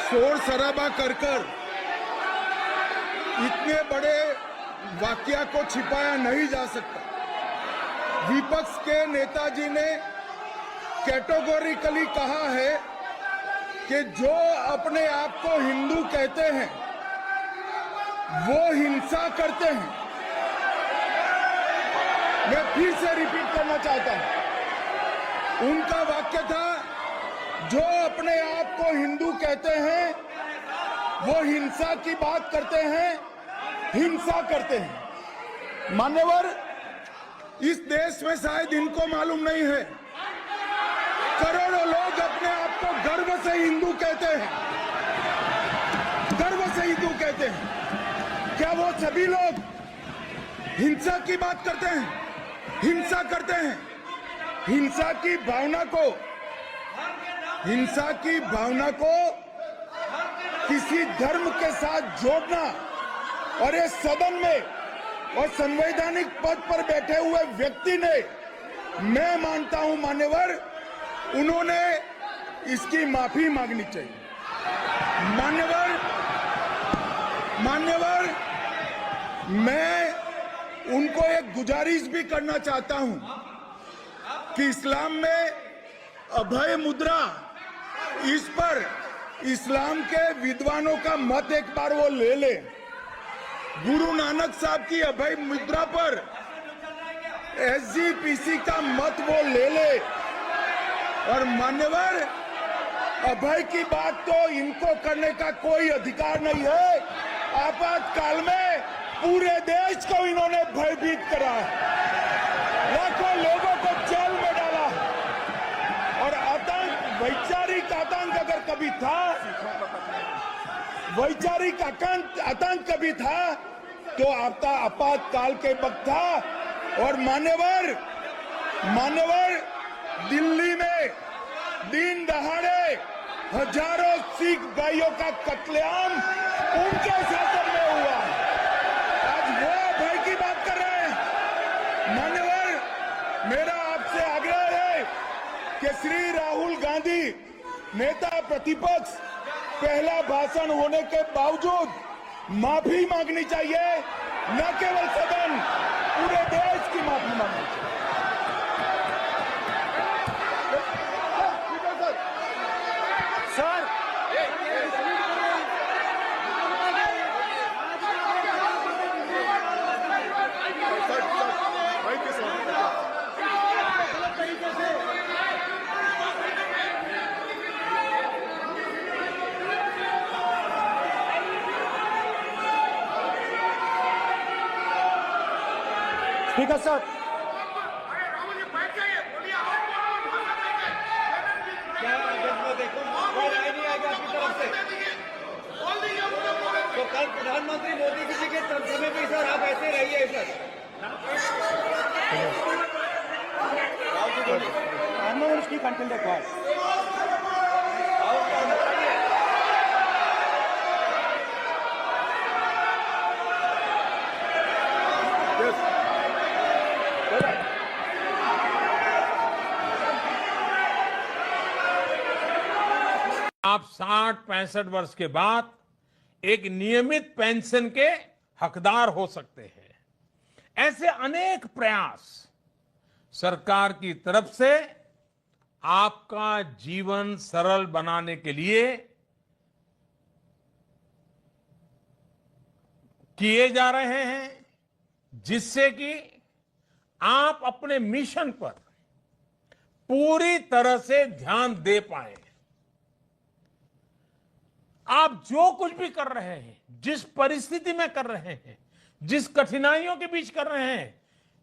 शोर शराबा कर इतने बड़े वाकया को छिपाया नहीं जा सकता। विपक्ष के नेताजी ने कैटेगोरिकली कहा है कि जो अपने आप को हिंदू कहते हैं वो हिंसा करते हैं। मैं फिर से रिपीट करना चाहता हूं, उनका वाक्य था जो अपने आप को हिंदू कहते हैं वो हिंसा की बात करते हैं, हिंसा करते हैं। मान्यवर, इस देश में शायद इनको मालूम नहीं है, करोड़ों लोग अपने आप को गर्व से हिंदू कहते हैं, गर्व से हिंदू कहते हैं। क्या वो सभी लोग हिंसा की बात करते हैं, हिंसा करते हैं? हिंसा की भावना को किसी धर्म के साथ जोड़ना और इस सदन में और संवैधानिक पद पर बैठे हुए व्यक्ति ने, मैं मानता हूं मान्यवर, उन्होंने इसकी माफी मांगनी चाहिए। मान्यवर, मैं उनको एक गुजारिश भी करना चाहता हूं कि इस्लाम में अभय मुद्रा, इस पर इस्लाम के विद्वानों का मत एक बार वो ले ले। गुरु नानक साहब की अभय मुद्रा पर एसजीपीसी का मत वो ले ले। और मान्यवर, अभय की बात तो इनको करने का कोई अधिकार नहीं है। आपातकाल में पूरे देश को इन्होंने भयभीत करा, लाखों लोगों को जेल में डाला। और आतंक, वैचारिक आतंक अगर कभी था, वैचारिक आतंक कभी था तो आपातकाल के वक्त था। और मान्यवर, दिल्ली में दिन दहाड़े हजारों सिख भाइयों का कत्लेआम उनके शासन में हुआ। आज वो भय की बात कर रहे हैं। मान्यवर, मेरा आपसे आग्रह है कि श्री राहुल गांधी, नेता प्रतिपक्ष, पहला भाषण होने के बावजूद माफी मांगनी चाहिए, न केवल सदन, पूरे देश की माफी मांगनी चाहिए। स्पीकर साहब, तो कल प्रधानमंत्री मोदी जी के समय भी सर आप ऐसे रहिए sir. speak until the call. आप 60-65 वर्ष के बाद एक नियमित पेंशन के हकदार हो सकते हैं। ऐसे अनेक प्रयास सरकार की तरफ से आपका जीवन सरल बनाने के लिए किए जा रहे हैं, जिससे कि आप अपने मिशन पर पूरी तरह से ध्यान दे पाए। आप जो कुछ भी कर रहे हैं, जिस परिस्थिति में कर रहे हैं, जिस कठिनाइयों के बीच कर रहे हैं,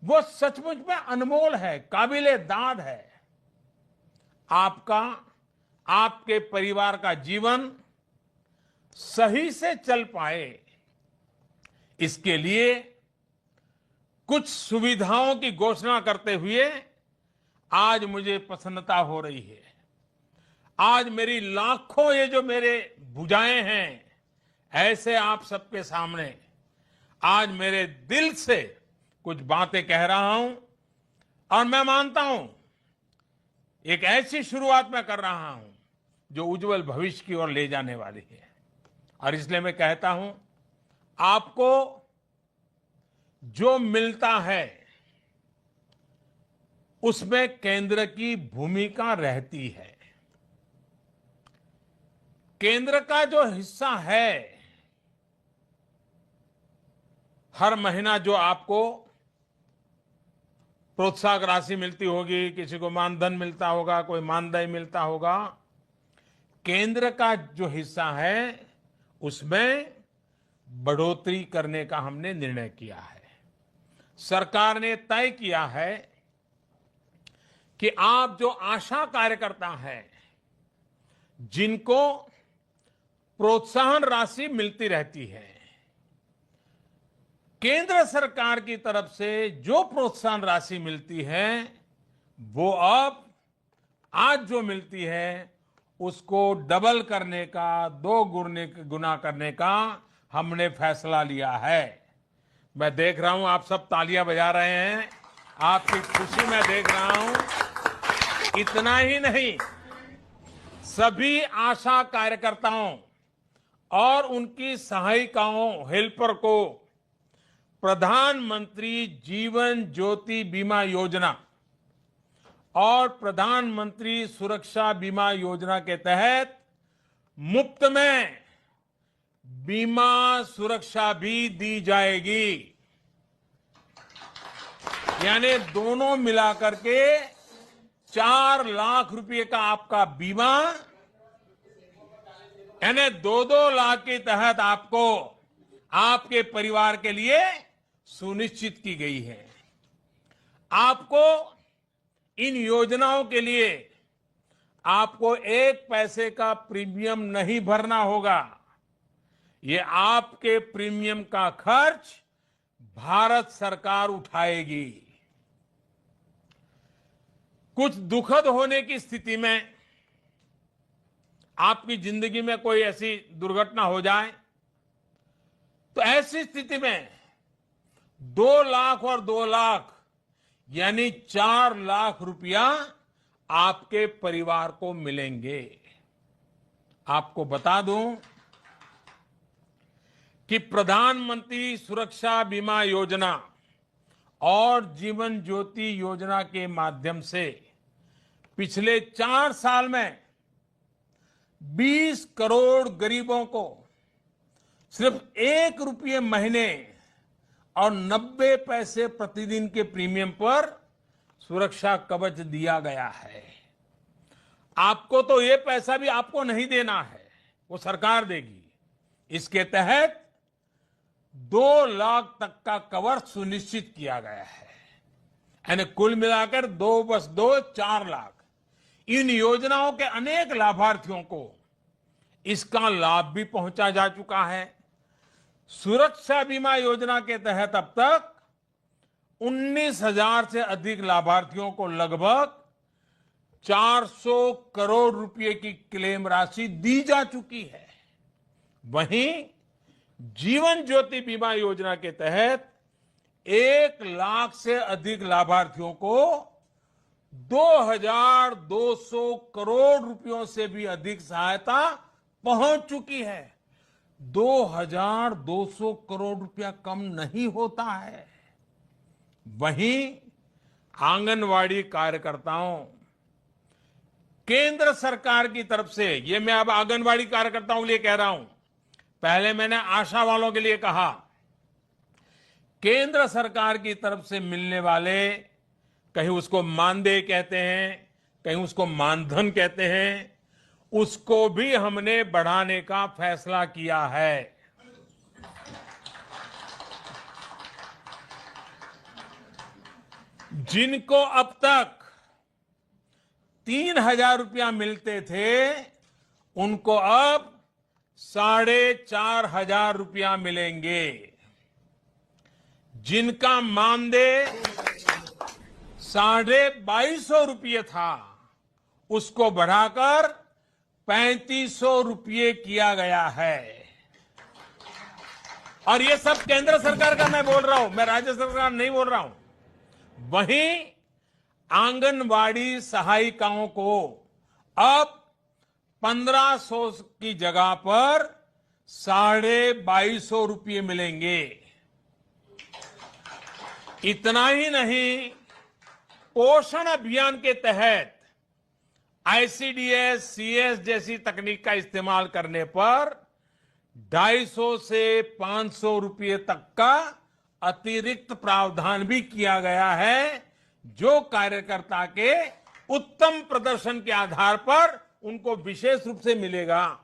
वो सचमुच में अनमोल है, काबिले दाद है। आपका, आपके परिवार का जीवन सही से चल पाए, इसके लिए कुछ सुविधाओं की घोषणा करते हुए आज मुझे प्रसन्नता हो रही है। आज मेरी लाखों ये जो मेरे भुजाएं हैं, ऐसे आप सबके सामने आज मेरे दिल से कुछ बातें कह रहा हूं। और मैं मानता हूं एक ऐसी शुरुआत मैं कर रहा हूं जो उज्जवल भविष्य की ओर ले जाने वाली है। और इसलिए मैं कहता हूं, आपको जो मिलता है उसमें केंद्र की भूमिका रहती है। केंद्र का जो हिस्सा है, हर महीना जो आपको प्रोत्साहक राशि मिलती होगी, किसी को मानधन मिलता होगा, कोई मानदेय मिलता होगा, केंद्र का जो हिस्सा है उसमें बढ़ोतरी करने का हमने निर्णय किया है। सरकार ने तय किया है कि आप जो आशा कार्यकर्ता हैं, जिनको प्रोत्साहन राशि मिलती रहती है, केंद्र सरकार की तरफ से जो प्रोत्साहन राशि मिलती है वो अब आज जो मिलती है उसको डबल करने का, 2 गुना करने का हमने फैसला लिया है। मैं देख रहा हूं आप सब तालियां बजा रहे हैं, आपकी खुशी मैं देख रहा हूं। इतना ही नहीं, सभी आशा कार्यकर्ताओं और उनकी सहायिकाओं, हेल्पर को प्रधानमंत्री जीवन ज्योति बीमा योजना और प्रधानमंत्री सुरक्षा बीमा योजना के तहत मुफ्त में बीमा सुरक्षा भी दी जाएगी। यानी दोनों मिलाकर के 4 लाख रुपए का आपका बीमा, यानी 2-2 लाख के तहत आपको आपके परिवार के लिए सुनिश्चित की गई है। आपको इन योजनाओं के लिए आपको 1 पैसे का प्रीमियम नहीं भरना होगा। ये आपके प्रीमियम का खर्च भारत सरकार उठाएगी। कुछ दुखद होने की स्थिति में, आपकी जिंदगी में कोई ऐसी दुर्घटना हो जाए, तो ऐसी स्थिति में 2 लाख और 2 लाख यानी 4 लाख रुपया आपके परिवार को मिलेंगे। आपको बता दूं कि प्रधानमंत्री सुरक्षा बीमा योजना और जीवन ज्योति योजना के माध्यम से पिछले 4 साल में 20 करोड़ गरीबों को सिर्फ 1 रुपये महीने और 90 पैसे प्रतिदिन के प्रीमियम पर सुरक्षा कवच दिया गया है। आपको तो ये पैसा भी आपको नहीं देना है, वो सरकार देगी। इसके तहत 2 लाख तक का कवर सुनिश्चित किया गया है। यानी कुल मिलाकर 4 लाख। इन योजनाओं के अनेक लाभार्थियों को इसका लाभ भी पहुंचा जा चुका है। सुरक्षा बीमा योजना के तहत अब तक 19,000 से अधिक लाभार्थियों को लगभग 400 करोड़ रुपए की क्लेम राशि दी जा चुकी है। वहीं जीवन ज्योति बीमा योजना के तहत 1 लाख से अधिक लाभार्थियों को 2,200 करोड़ रुपयों से भी अधिक सहायता पहुंच चुकी है। 2,200 करोड़ रुपया कम नहीं होता है। वहीं आंगनवाड़ी कार्यकर्ताओं, केंद्र सरकार की तरफ से, ये मैं अब आंगनवाड़ी कार्यकर्ताओं के लिए कह रहा हूं, पहले मैंने आशा वालों के लिए कहा, केंद्र सरकार की तरफ से मिलने वाले, कहीं उसको मानदेय कहते हैं, कहीं उसको मानधन कहते हैं, उसको भी हमने बढ़ाने का फैसला किया है। जिनको अब तक 3,000 रुपया मिलते थे, उनको अब 4,500 रुपया मिलेंगे। जिनका मानदेय 2,250 रुपये था, उसको बढ़ाकर 3,500 रुपये किया गया है। और ये सब केंद्र सरकार का मैं बोल रहा हूं, मैं राज्य सरकार नहीं बोल रहा हूं। वहीं आंगनवाड़ी सहायिकाओं को अब 1500 की जगह पर 2250 रुपये मिलेंगे। इतना ही नहीं, पोषण अभियान के तहत आईसीडीएस, सीएस जैसी तकनीक का इस्तेमाल करने पर 250 से 500 रुपये तक का अतिरिक्त प्रावधान भी किया गया है, जो कार्यकर्ता के उत्तम प्रदर्शन के आधार पर उनको विशेष रूप से मिलेगा।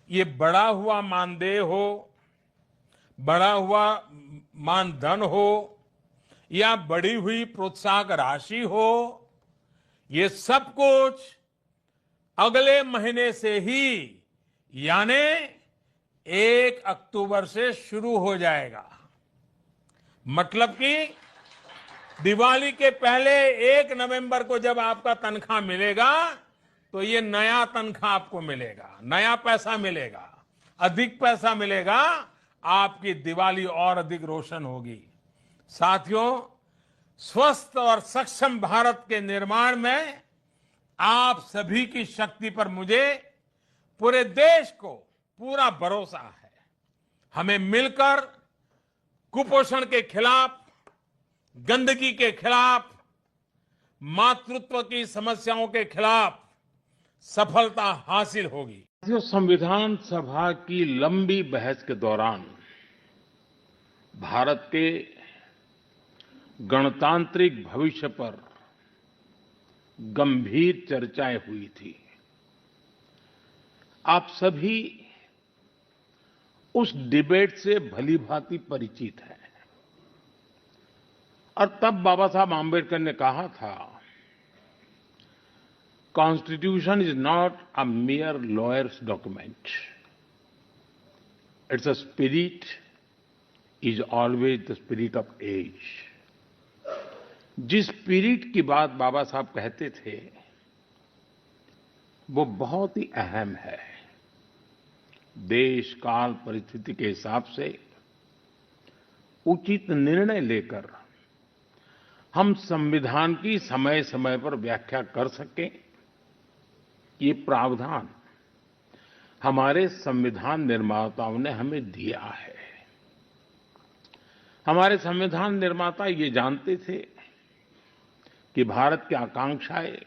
ये बढ़ा हुआ मानदेय हो, बढ़ा हुआ मानधन हो या बढ़ी हुई प्रोत्साहक राशि हो, ये सब कुछ अगले महीने से ही यानी 1 अक्टूबर से शुरू हो जाएगा। मतलब कि दिवाली के पहले 1 नवंबर को जब आपका तनख्वाह मिलेगा तो ये नया तनख्वाह आपको मिलेगा, नया पैसा मिलेगा, अधिक पैसा मिलेगा, आपकी दिवाली और अधिक रोशन होगी। साथियों, स्वस्थ और सक्षम भारत के निर्माण में आप सभी की शक्ति पर मुझे, पूरे देश को पूरा भरोसा है। हमें मिलकर कुपोषण के खिलाफ, गंदगी के खिलाफ, मातृत्व की समस्याओं के खिलाफ सफलता हासिल होगी। जो संविधान सभा की लंबी बहस के दौरान भारत के गणतांत्रिक भविष्य पर गंभीर चर्चाएं हुई थी। आप सभी उस डिबेट से भलीभांति परिचित हैं और तब बाबा साहब आम्बेडकर ने कहा था, constitution is not a mere lawyer's document. Its spirit is always the spirit of age. जिस स्पिरिट की बात बाबा साहब कहते थे वो बहुत ही अहम है। देश काल परिस्थिति के हिसाब से उचित निर्णय लेकर हम संविधान की समय समय पर व्याख्या कर सकें, ये प्रावधान हमारे संविधान निर्माताओं ने हमें दिया है। हमारे संविधान निर्माता ये जानते थे कि भारत की आकांक्षाएं,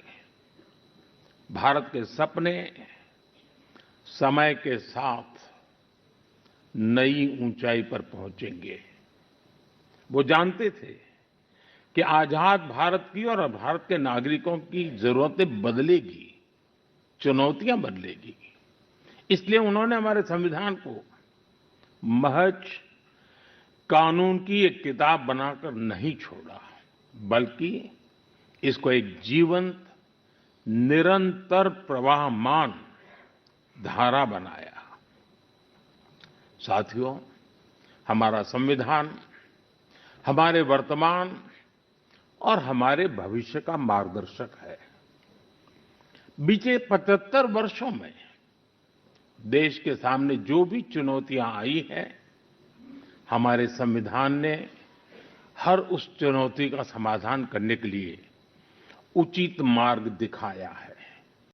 भारत के सपने समय के साथ नई ऊंचाई पर पहुंचेंगे। वो जानते थे कि आजाद भारत की और भारत के नागरिकों की जरूरतें बदलेगी, चुनौतियां बदलेगी। इसलिए उन्होंने हमारे संविधान को महज कानून की एक किताब बनाकर नहीं छोड़ा, बल्कि इसको एक जीवंत, निरंतर प्रवाहमान धारा बनाया। साथियों, हमारा संविधान हमारे वर्तमान और हमारे भविष्य का मार्गदर्शक है। बीते 75 वर्षों में देश के सामने जो भी चुनौतियां आई हैं, हमारे संविधान ने हर उस चुनौती का समाधान करने के लिए उचित मार्ग दिखाया है।